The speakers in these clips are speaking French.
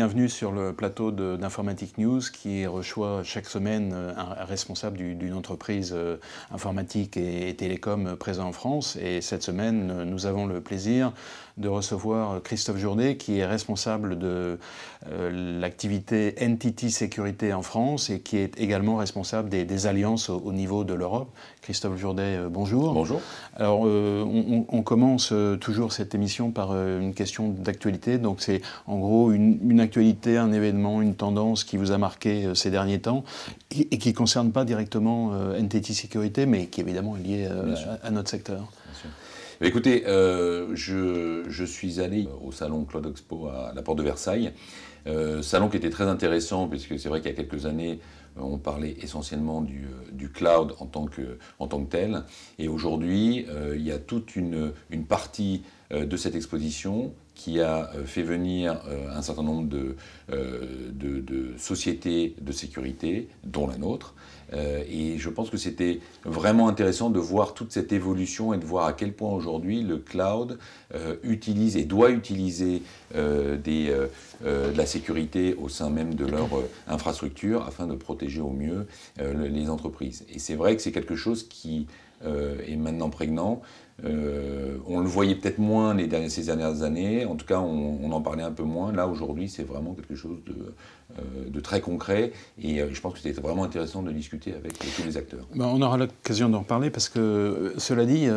bienvenue sur le plateau d'Informatique News qui reçoit chaque semaine un responsable d'une entreprise informatique et télécom présent en France. Et cette semaine, nous avons le plaisir de recevoir Christophe Jourdet qui est responsable de l'activité NTT Sécurité en France et qui est également responsable des alliances au niveau de l'Europe. Christophe Jourdet, bonjour. Bonjour. Alors, on commence toujours cette émission par une question d'actualité. Donc, c'est en gros une actualité, un événement, une tendance qui vous a marqué ces derniers temps et qui ne concerne pas directement NTT Sécurité, mais qui évidemment est lié à notre secteur. Bien sûr. Écoutez, je suis allé au salon Cloud Expo à la porte de Versailles. Salon qui était très intéressant, puisque c'est vrai qu'il y a quelques années, on parlait essentiellement du cloud en tant que tel. Et aujourd'hui, il y a toute une partie de cette exposition qui a fait venir un certain nombre de sociétés de sécurité, dont la nôtre. Et je pense que c'était vraiment intéressant de voir toute cette évolution et de voir à quel point aujourd'hui le cloud utilise et doit utiliser de la sécurité au sein même de leur infrastructure afin de protéger au mieux les entreprises. Et c'est vrai que c'est quelque chose qui est maintenant prégnant. On le voyait peut-être moins ces dernières années, en tout cas on en parlait un peu moins. Là aujourd'hui c'est vraiment quelque chose de très concret et je pense que c'était vraiment intéressant de discuter avec tous les acteurs. Ben, on aura l'occasion d'en reparler parce que cela dit,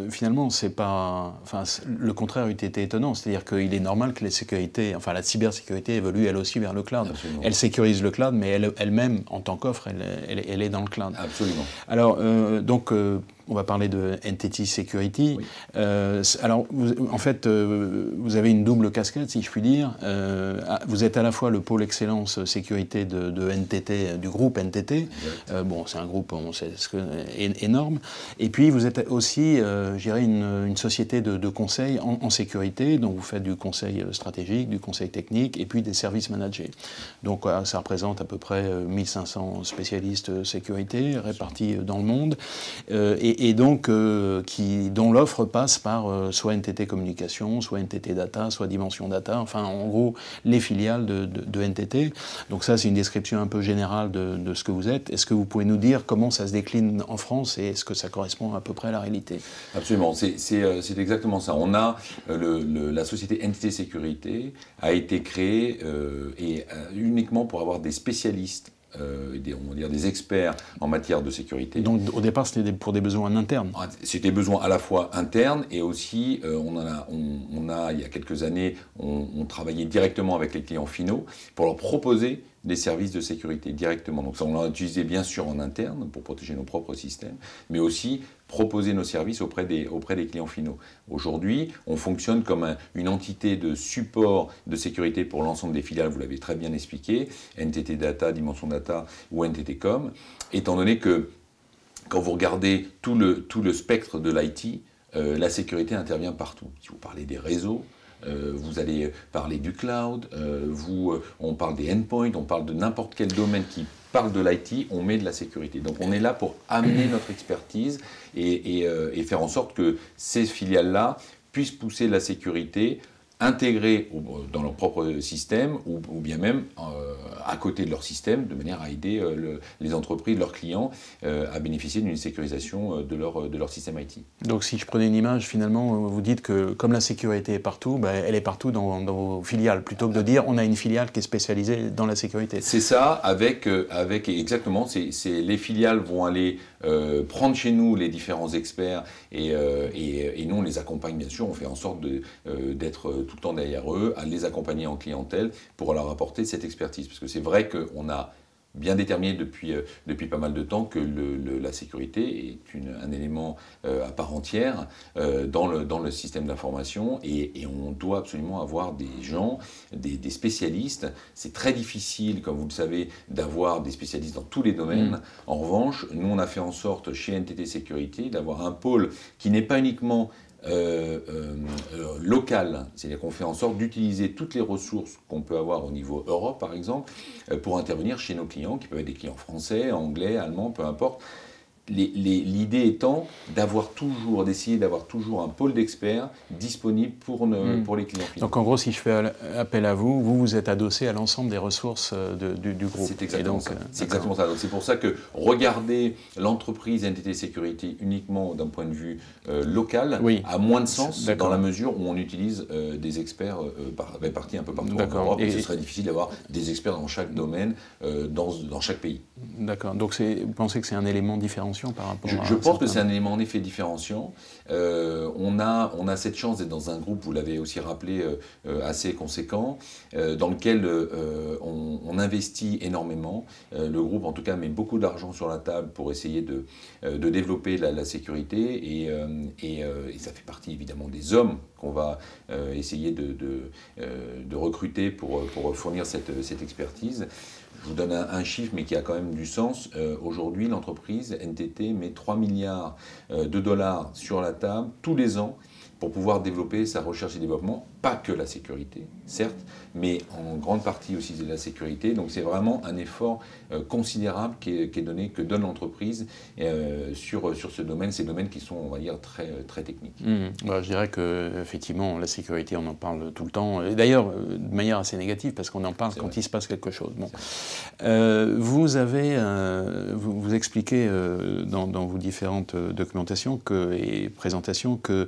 finalement c'est pas, enfin, le contraire eût été étonnant, c'est-à-dire qu'il est normal que la cybersécurité évolue elle aussi vers le cloud. Absolument. Elle sécurise le cloud mais elle-même en tant qu'offre elle est dans le cloud. Absolument. Alors on va parler de NTT Security. Oui. Alors, en fait, vous avez une double casquette, si je puis dire. Vous êtes à la fois le pôle excellence sécurité de NTT, du groupe NTT. Bon, c'est un groupe, on sait, énorme. Et puis, vous êtes aussi, je dirais, une société de conseil en sécurité. Donc, vous faites du conseil stratégique, du conseil technique, et puis des services managés. Donc, ça représente à peu près 1500 spécialistes sécurité répartis dans le monde. Et donc, dont l'offre passe par soit NTT Communication, soit NTT Data, soit Dimension Data, enfin en gros les filiales de NTT. Donc ça c'est une description un peu générale de ce que vous êtes. Est-ce que vous pouvez nous dire comment ça se décline en France et est-ce que ça correspond à peu près à la réalité? Absolument, c'est exactement ça. On a la société NTT Sécurité a été créée uniquement pour avoir des spécialistes, on va dire des experts en matière de sécurité. Donc au départ c'était pour des besoins internes. C'était des besoins à la fois internes et aussi il y a quelques années on travaillait directement avec les clients finaux pour leur proposer des services de sécurité directement. Donc ça on l'a utilisé bien sûr en interne pour protéger nos propres systèmes, mais aussi proposer nos services auprès des clients finaux. Aujourd'hui, on fonctionne comme une entité de support de sécurité pour l'ensemble des filiales, vous l'avez très bien expliqué, NTT Data, Dimension Data ou NTT Com, étant donné que quand vous regardez tout le spectre de l'IT, la sécurité intervient partout. Si vous parlez des réseaux, vous allez parler du cloud, on parle des endpoints, on parle de n'importe quel domaine qui parle de l'IT, on met de la sécurité. Donc on est là pour amener notre expertise et faire en sorte que ces filiales-là puissent pousser la sécurité intégrés dans leur propre système ou bien même à côté de leur système, de manière à aider les entreprises, leurs clients, à bénéficier d'une sécurisation de leur système IT. Donc si je prenais une image, finalement, vous dites que comme la sécurité est partout, elle est partout dans vos filiales, plutôt que de dire on a une filiale qui est spécialisée dans la sécurité. C'est ça, avec exactement, les filiales vont aller prendre chez nous les différents experts et nous on les accompagne bien sûr, on fait en sorte d'être tout le temps derrière eux, à les accompagner en clientèle pour leur apporter cette expertise. Parce que c'est vrai qu'on a bien déterminé depuis pas mal de temps que la sécurité est un élément à part entière dans le système d'information et on doit absolument avoir des gens, des spécialistes. C'est très difficile, comme vous le savez, d'avoir des spécialistes dans tous les domaines. En revanche, nous on a fait en sorte chez NTT Sécurité d'avoir un pôle qui n'est pas uniquement local, c'est-à-dire qu'on fait en sorte d'utiliser toutes les ressources qu'on peut avoir au niveau Europe par exemple pour intervenir chez nos clients qui peuvent être des clients français, anglais, allemands, peu importe, L'idée étant d'essayer d'avoir toujours un pôle d'experts disponible pour les clients finaux. Donc en gros, si je fais appel à vous, vous êtes adossé à l'ensemble des ressources du groupe. C'est exactement ça. C'est exactement ça. Donc c'est pour ça que regarder l'entreprise NTT Security uniquement d'un point de vue local a moins de sens dans la mesure où on utilise des experts répartis un peu partout en Europe. Et ce serait difficile d'avoir des experts dans chaque domaine, dans chaque pays. D'accord. Donc vous pensez que c'est un élément différenciant par rapport à... Je pense que c'est un élément en effet différenciant. On a cette chance d'être dans un groupe, vous l'avez aussi rappelé, assez conséquent, dans lequel on investit énormément. Le groupe, en tout cas, met beaucoup d'argent sur la table pour essayer de développer la sécurité et ça fait partie évidemment des hommes qu'on va essayer de recruter pour fournir cette expertise. Je vous donne un chiffre, mais qui a quand même du sens. Aujourd'hui, l'entreprise NTT met 3 milliards de dollars sur la table tous les ans pour pouvoir développer sa recherche et développement, pas que la sécurité, certes, mais en grande partie aussi de la sécurité. Donc c'est vraiment un effort considérable que donne l'entreprise sur ce domaine, ces domaines qui sont, on va dire, très techniques. Je dirais qu'effectivement, la sécurité, on en parle tout le temps, et d'ailleurs de manière assez négative, parce qu'on en parle quand il se passe quelque chose. Bon. Vous expliquez dans vos différentes documentations et présentations que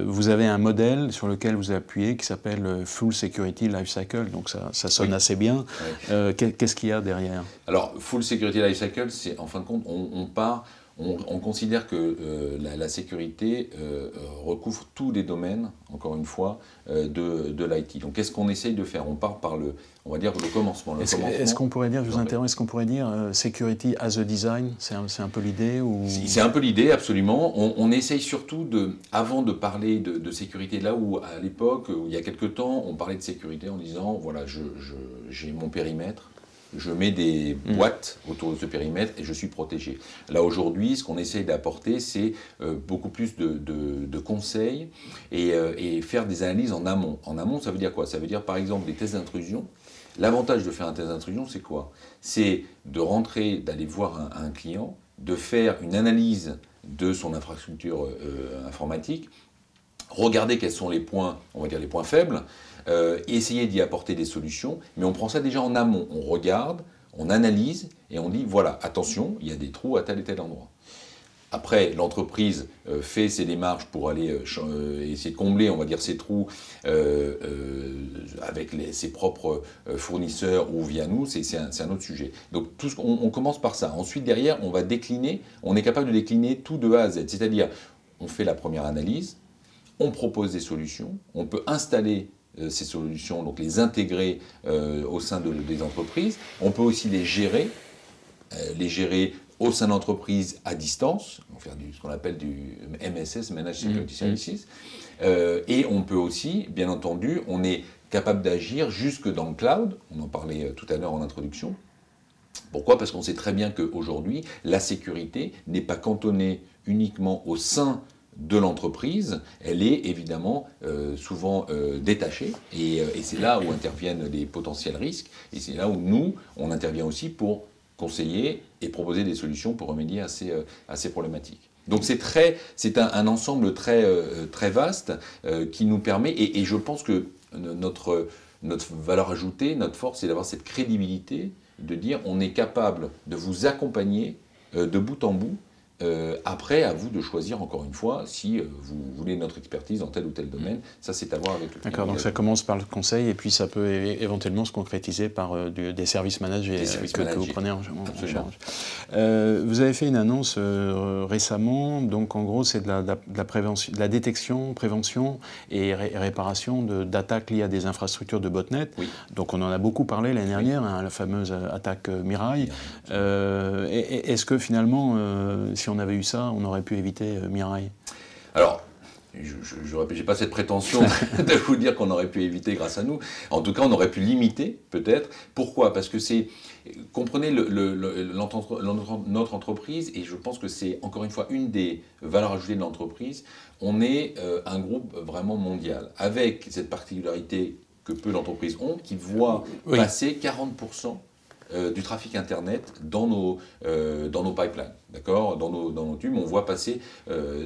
vous avez un modèle sur lequel vous appuyez qui s'appelle Full Security Lifecycle, donc ça sonne assez bien. Qu'est-ce qu'il y a derrière? Alors, Full Security Lifecycle, c'est en fin de compte, on considère que la sécurité recouvre tous les domaines, encore une fois, de l'IT. Donc qu'est-ce qu'on essaye de faire? On part par on va dire, le commencement. Est-ce qu'on pourrait dire, je vous interromps, est-ce qu'on pourrait dire Security as a design? C'est un peu l'idée ou... C'est un peu l'idée, absolument. On essaye surtout, avant de parler de sécurité, là où à l'époque, il y a quelque temps, on parlait de sécurité en disant, voilà, j'ai mon périmètre, je mets des boîtes autour de ce périmètre et je suis protégé. Là, aujourd'hui, ce qu'on essaye d'apporter, c'est beaucoup plus de conseils et faire des analyses en amont. En amont, ça veut dire quoi? Ça veut dire, par exemple, des tests d'intrusion. L'avantage de faire un test d'intrusion, c'est quoi? C'est de rentrer, d'aller voir un client, de faire une analyse de son infrastructure informatique, regarder quels sont les points, on va dire les points faibles, essayer d'y apporter des solutions, mais on prend ça déjà en amont. On regarde, on analyse et on dit, voilà, attention, il y a des trous à tel et tel endroit. Après, l'entreprise fait ses démarches pour aller essayer de combler, on va dire, ces trous avec ses propres fournisseurs ou via nous, c'est un autre sujet. Donc, on commence par ça. Ensuite, derrière, on va décliner, on est capable de décliner tout de A à Z. C'est-à-dire, on fait la première analyse, on propose des solutions, on peut installer ces solutions, donc les intégrer au sein des entreprises. On peut aussi les gérer au sein d'entreprises à distance, on va faire ce qu'on appelle du MSS, Managed Security Services. Et on peut aussi, bien entendu, on est capable d'agir jusque dans le cloud, on en parlait tout à l'heure en introduction. Pourquoi? Parce qu'on sait très bien qu'aujourd'hui, la sécurité n'est pas cantonnée uniquement au sein de l'entreprise, elle est évidemment souvent détachée et c'est là où interviennent les potentiels risques et c'est là où nous, on intervient aussi pour conseiller et proposer des solutions pour remédier à ces problématiques. Donc c'est un ensemble très vaste qui nous permet, et je pense que notre valeur ajoutée, notre force, c'est d'avoir cette crédibilité, de dire on est capable de vous accompagner de bout en bout. Après, à vous de choisir, encore une fois, si vous voulez notre expertise dans tel ou tel domaine. Ça, c'est à voir avec le client. D'accord, donc ça commence par le conseil et puis ça peut éventuellement se concrétiser par des services managés que vous prenez en charge. Vous avez fait une annonce récemment, donc en gros, c'est de la prévention, de la détection, prévention et réparation d'attaques liées à des infrastructures de botnet. Oui. Donc on en a beaucoup parlé l'année dernière, hein, la fameuse attaque Mirai. Est-ce que finalement, si on avait eu ça, on aurait pu éviter Mirai? Alors, je n'ai pas cette prétention de vous dire qu'on aurait pu éviter grâce à nous. En tout cas, on aurait pu limiter, peut-être. Pourquoi? Parce que c'est... Comprenez notre entreprise, et je pense que c'est, encore une fois, une des valeurs ajoutées de l'entreprise. On est un groupe vraiment mondial, avec cette particularité que peu d'entreprises ont, qui voient passer 40% du trafic Internet dans nos pipelines, d'accord, dans nos tubes, on voit passer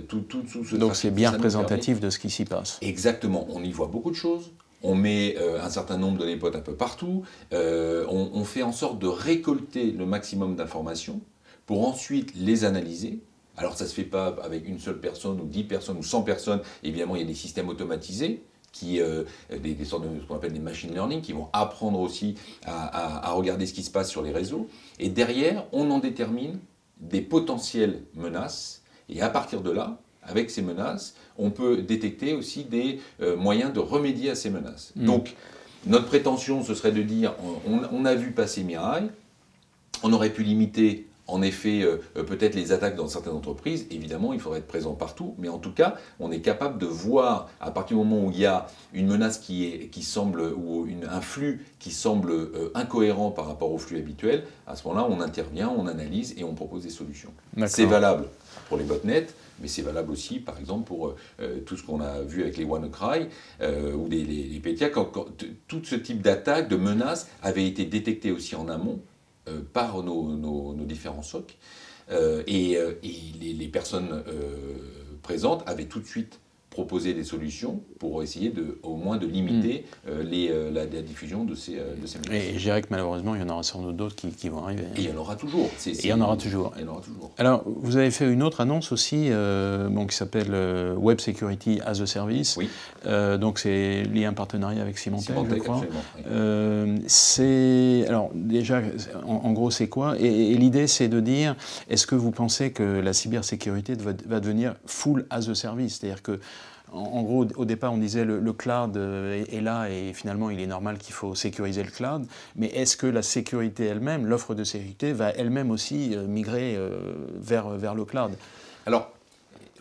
tout ce trafic. Donc c'est bien représentatif de ce qui s'y passe. Exactement, on y voit beaucoup de choses. On met un certain nombre de données un peu partout. On fait en sorte de récolter le maximum d'informations pour ensuite les analyser. Alors ça ne se fait pas avec une seule personne ou 10 personnes ou 100 personnes. Évidemment, il y a des systèmes automatisés, des sortes de ce qu'on appelle des machine learning, qui vont apprendre aussi à regarder ce qui se passe sur les réseaux. Et derrière, on en détermine des potentielles menaces. Et à partir de là, avec ces menaces, on peut détecter aussi des moyens de remédier à ces menaces. Donc, notre prétention, ce serait de dire, on a vu passer Mirai, on aurait pu limiter, en effet, peut-être les attaques dans certaines entreprises. Évidemment, il faudrait être présent partout, mais en tout cas, on est capable de voir, à partir du moment où il y a une menace qui semble, ou un flux qui semble incohérent par rapport au flux habituel, à ce moment-là, on intervient, on analyse et on propose des solutions. C'est valable pour les botnets, mais c'est valable aussi, par exemple, pour tout ce qu'on a vu avec les WannaCry ou les Petya, quand tout ce type d'attaque, de menaces, avait été détecté aussi en amont par nos différents SOC. Et les personnes présentes avaient tout de suite proposé des solutions pour essayer au moins de limiter la diffusion de ces menaces. Et je dirais que malheureusement, il y en aura sans doute d'autres qui vont arriver. Et il y en aura toujours. Il y en aura toujours. Alors, vous avez fait une autre annonce aussi, qui s'appelle Web Security as a Service. Oui. Donc, c'est lié à un partenariat avec Symantec, je crois. Oui. Alors, déjà, en gros, c'est quoi? Et l'idée, c'est de dire, est-ce que vous pensez que la cybersécurité va devenir full as a service? C'est-à-dire que en gros, au départ, on disait le cloud est là et finalement, il est normal qu'il faut sécuriser le cloud. Mais est-ce que la sécurité elle-même, l'offre de sécurité, va elle-même aussi migrer vers le cloud? Alors,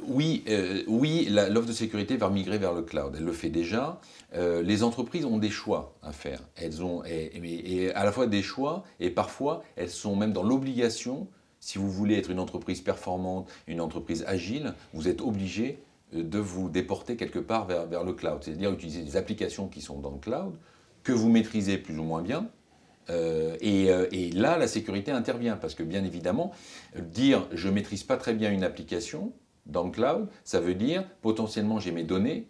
oui, l'offre de sécurité va migrer vers le cloud. Elle le fait déjà. Les entreprises ont des choix à faire. Elles ont et à la fois des choix et parfois, elles sont même dans l'obligation. Si vous voulez être une entreprise performante, une entreprise agile, vous êtes obligé de vous déporter quelque part vers le cloud. C'est-à-dire utiliser des applications qui sont dans le cloud, que vous maîtrisez plus ou moins bien. Et là, la sécurité intervient. Parce que bien évidemment, dire je ne maîtrise pas très bien une application dans le cloud, ça veut dire potentiellement j'ai mes données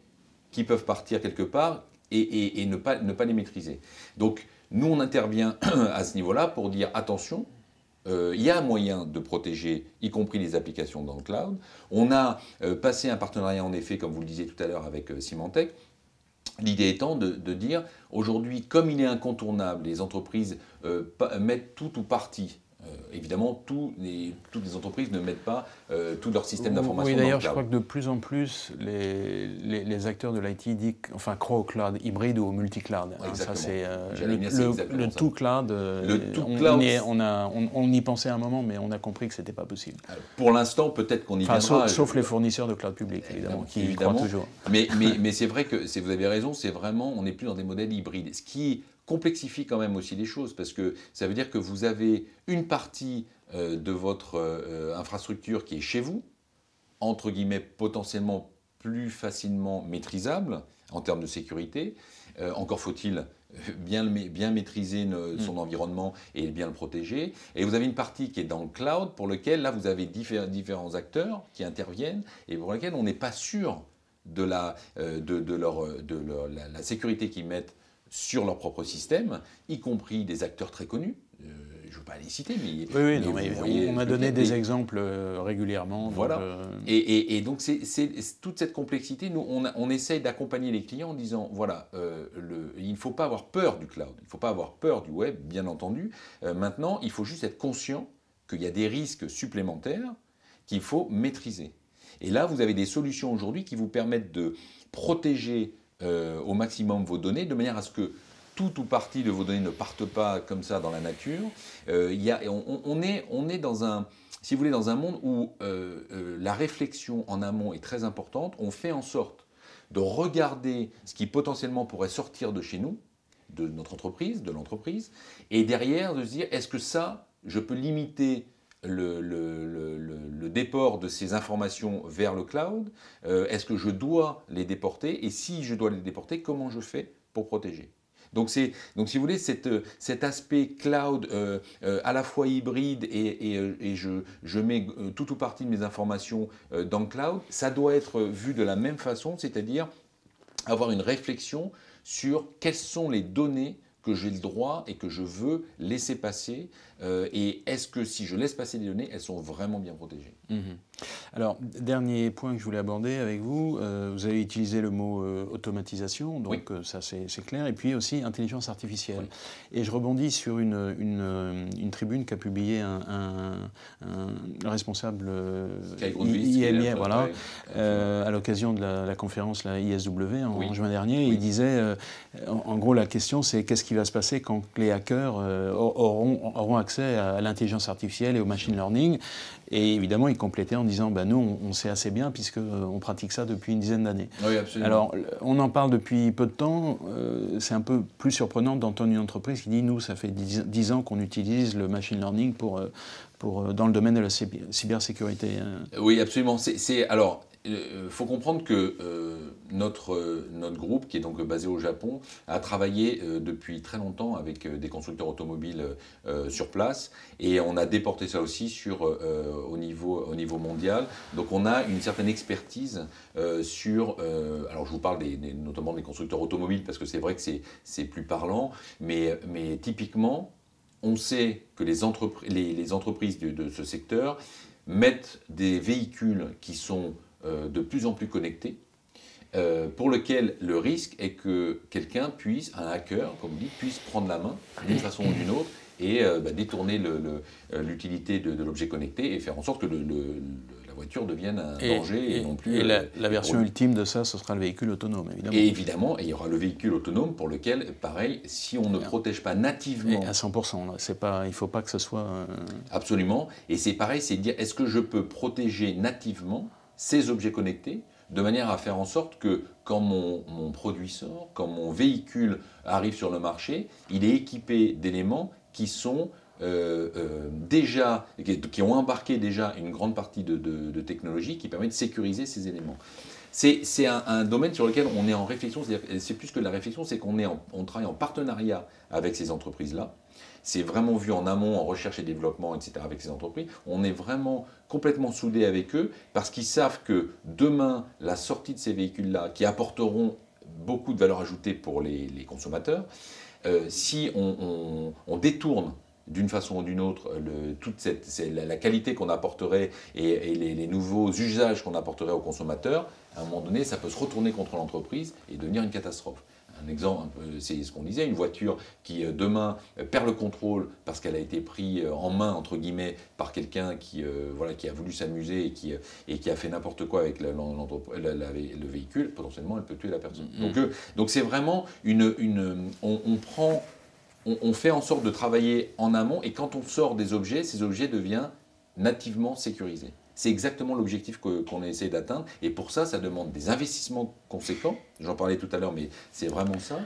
qui peuvent partir quelque part et ne pas les maîtriser. Donc nous, on intervient à ce niveau-là pour dire attention, il y a moyen de protéger, y compris les applications dans le cloud. On a passé un partenariat, en effet, comme vous le disiez tout à l'heure, avec Symantec. L'idée étant de dire, aujourd'hui, comme il est incontournable, les entreprises mettent tout ou partie. Évidemment, toutes les entreprises ne mettent pas tout leur système d'information. Oui, d'ailleurs, je crois que de plus en plus, les acteurs de l'IT disent, enfin, croient au cloud hybride ou au multi-cloud. Exactement. Ça, c'est le tout cloud. On y pensait un moment, mais on a compris que ce n'était pas possible. Pour l'instant, peut-être qu'on y viendra. Sauf les fournisseurs de cloud public, évidemment, qui y croient toujours. Mais c'est vrai que vous avez raison, c'est vraiment, on n'est plus dans des modèles hybrides. Ce qui complexifie quand même aussi les choses, parce que ça veut dire que vous avez une partie de votre infrastructure qui est chez vous, entre guillemets potentiellement plus facilement maîtrisable en termes de sécurité. Encore faut-il bien maîtriser son environnement et bien le protéger. Et vous avez une partie qui est dans le cloud, pour lequel là vous avez différents acteurs qui interviennent et pour lesquels on n'est pas sûr de la sécurité qu'ils mettent sur leur propre système, y compris des acteurs très connus. Je ne veux pas les citer, mais... on m'a donné des exemples régulièrement. Voilà. Donc, et donc, c'est toute cette complexité, nous, on essaye d'accompagner les clients en disant, voilà, il ne faut pas avoir peur du cloud, il ne faut pas avoir peur du web, bien entendu. Maintenant, il faut juste être conscient qu'il y a des risques supplémentaires qu'il faut maîtriser. Et là, vous avez des solutions aujourd'hui qui vous permettent de protéger au maximum vos données, de manière à ce que tout ou partie de vos données ne partent pas comme ça dans la nature. On est dans un, si vous voulez, dans un monde où la réflexion en amont est très importante. On fait en sorte de regarder ce qui potentiellement pourrait sortir de chez nous, de notre entreprise, de l'entreprise, et derrière de se dire, est-ce que ça, je peux limiter le déport de ces informations vers le cloud? Est-ce que je dois les déporter? Et si je dois les déporter, comment je fais pour protéger? Donc si vous voulez, cet aspect cloud à la fois hybride et je mets tout ou partie de mes informations dans le cloud, ça doit être vu de la même façon, c'est-à-dire avoir une réflexion sur quelles sont les données que j'ai le droit et que je veux laisser passer, et est-ce que si je laisse passer des données, elles sont vraiment bien protégées. Alors, dernier point que je voulais aborder avec vous, vous avez utilisé le mot automatisation, donc ça c'est clair, et puis aussi intelligence artificielle. Et je rebondis sur une tribune qu'a publié le responsable IMI, voilà, à l'occasion de la conférence la ISW en juin dernier. Il disait, en gros, la question c'est qu'est-ce qui va se passer quand les hackers auront accès à l'intelligence artificielle et au machine learning. Et évidemment, il complétait en disant nous, on sait assez bien puisqu'on pratique ça depuis une dizaine d'années. Oui, absolument. Alors, on en parle depuis peu de temps. C'est un peu plus surprenant d'entendre une entreprise qui dit nous, ça fait 10 ans qu'on utilise le machine learning dans le domaine de la cybersécurité. Oui, absolument. Alors, faut comprendre que notre groupe, qui est donc basé au Japon, a travaillé depuis très longtemps avec des constructeurs automobiles sur place, et on a déporté ça aussi au niveau mondial. Donc on a une certaine expertise alors je vous parle notamment des constructeurs automobiles parce que c'est vrai que c'est plus parlant, mais typiquement on sait que les entreprises de ce secteur mettent des véhicules qui sont de plus en plus connectés, pour lequel le risque est que quelqu'un un hacker, comme on dit, puisse prendre la main d'une façon ou d'une autre et détourner l'utilité de l'objet connecté et faire en sorte que la voiture devienne un danger et non plus... Et la version ultime de ça, ce sera le véhicule autonome, évidemment. Et évidemment, il y aura le véhicule autonome pour lequel, pareil, si on ne protège pas nativement... Et à 100%, il ne faut pas que ce soit... Absolument. Et c'est pareil, c'est de dire, est-ce que je peux protéger nativement ces objets connectés de manière à faire en sorte que quand mon produit sort, quand mon véhicule arrive sur le marché, il est équipé d'éléments qui sont qui ont embarqué déjà une grande partie de technologie qui permet de sécuriser ces éléments. C'est un domaine sur lequel on est en réflexion, c'est plus que de la réflexion, c'est qu'on travaille en partenariat avec ces entreprises-là. C'est vraiment vu en amont, en recherche et développement, etc. avec ces entreprises. On est vraiment complètement soudés avec eux parce qu'ils savent que demain, la sortie de ces véhicules-là, qui apporteront beaucoup de valeur ajoutée pour les consommateurs, si on détourne d'une façon ou d'une autre toute la qualité qu'on apporterait et les nouveaux usages qu'on apporterait aux consommateurs, à un moment donné, ça peut se retourner contre l'entreprise et devenir une catastrophe. Un exemple, c'est ce qu'on disait, une voiture qui demain perd le contrôle parce qu'elle a été prise en main, entre guillemets, par quelqu'un qui a voulu s'amuser et qui a fait n'importe quoi avec le véhicule, potentiellement elle peut tuer la personne. Donc c'est vraiment on fait en sorte de travailler en amont, et quand on sort des objets, ces objets deviennent nativement sécurisés. C'est exactement l'objectif qu'on essaie d'atteindre, et pour ça, ça demande des investissements conséquents, j'en parlais tout à l'heure, mais c'est vraiment ça,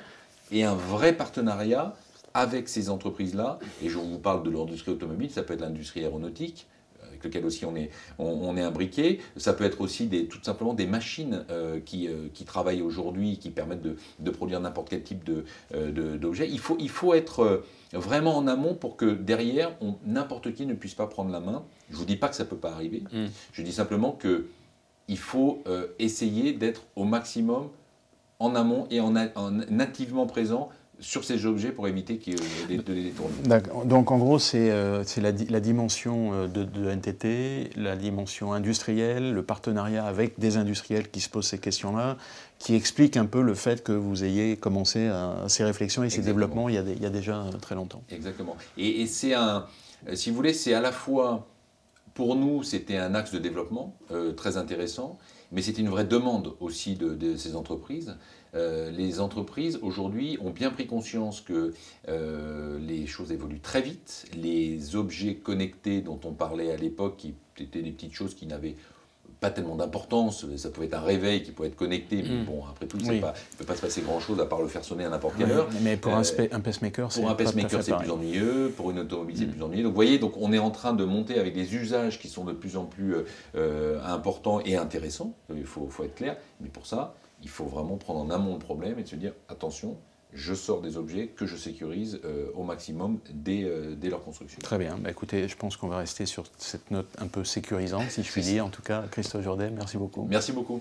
et un vrai partenariat avec ces entreprises-là, et je vous parle de l'industrie automobile, ça peut être l'industrie aéronautique, avec lequel aussi on est imbriqué. Ça peut être aussi tout simplement des machines qui travaillent aujourd'hui, qui permettent de produire n'importe quel type d'objet. Il faut être vraiment en amont pour que derrière, n'importe qui ne puisse pas prendre la main. Je ne vous dis pas que ça ne peut pas arriver. Je dis simplement qu'il faut essayer d'être au maximum en amont et en nativement présent sur ces objets pour éviter de les détourner. D'accord. Donc en gros, c'est la dimension de NTT, la dimension industrielle, le partenariat avec des industriels qui se posent ces questions-là, qui explique un peu le fait que vous ayez commencé ces réflexions et ces développements il y a déjà très longtemps. Exactement. Et c'est si vous voulez, c'est à la fois, pour nous, c'était un axe de développement très intéressant, mais c'était une vraie demande aussi de ces entreprises. Les entreprises, aujourd'hui, ont bien pris conscience que les choses évoluent très vite. Les objets connectés dont on parlait à l'époque, qui étaient des petites choses qui n'avaient pas tellement d'importance, ça pouvait être un réveil qui pouvait être connecté, mais bon, après tout, il ne peut pas se passer grand-chose à part le faire sonner à n'importe quelle heure. Mais pour un pacemaker, c'est plus ennuyeux, pour une automobile, c'est plus ennuyeux. Donc vous voyez, on est en train de monter avec des usages qui sont de plus en plus importants et intéressants, il faut être clair, mais pour ça, il faut vraiment prendre en amont le problème et de se dire, attention, je sors des objets que je sécurise au maximum dès leur construction. Très bien. Bah, écoutez, je pense qu'on va rester sur cette note un peu sécurisante, si je puis dire. En tout cas, Christophe Jourdet, merci beaucoup. Merci beaucoup.